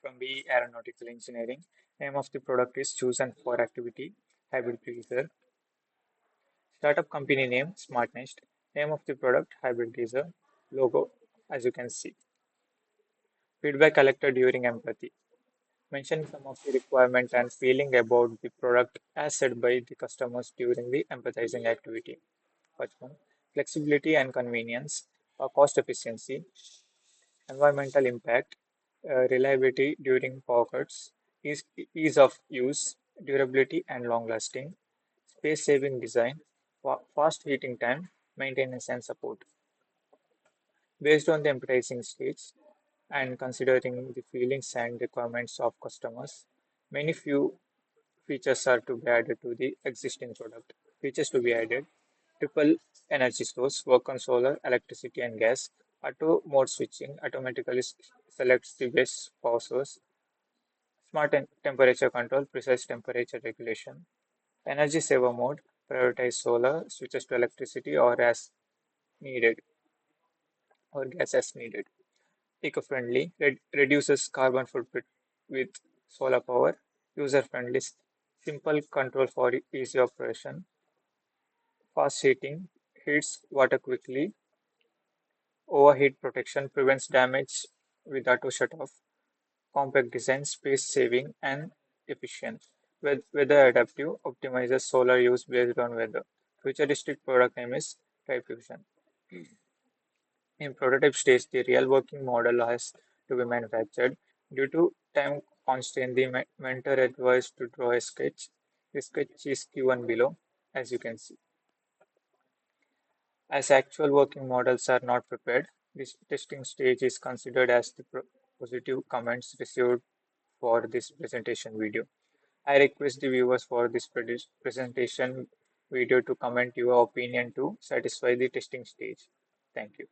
from BE Aeronautical Engineering. Name of the product is chosen for activity hybrid freezer. Startup company name SmartNest. Name of the product hybrid freezer. Logo as you can see. Feedback collected during empathy. Mention some of the requirement and feeling about the product as said by the customers during the empathizing activity. First one, flexibility and convenience, cost efficiency, environmental impact, reliability during power cuts, ease of use, durability and long lasting, space saving design, fast heating time, maintenance and support. Based on the empathizing stage and considering the feelings and requirements of customers, many few features are to be added to the existing product. Features to be added: triple energy source, work on solar, electricity, and gas. Auto mode switching automatically selects the best power source. Smart temperature control, precise temperature regulation. Energy saver mode, prioritize solar, switches to electricity or as needed or gas as needed. Eco-friendly, reduces carbon footprint with solar power. User-friendly, simple control for easy operation. Fast heating, heats water quickly. Overheat protection, prevents damage with auto shut-off. Compact design, space saving, and efficient. Weather adaptive, optimizes solar use based on weather. Futuristic product name is Fusion. In prototype stage, the real working model has to be manufactured. Due to time constraint, the mentor advised to draw a sketch. The sketch is given below, as you can see. As actual working models are not prepared, this testing stage is considered as the positive comments received for this presentation video. I request the viewers for this presentation video to comment your opinion to satisfy the testing stage. Thank you.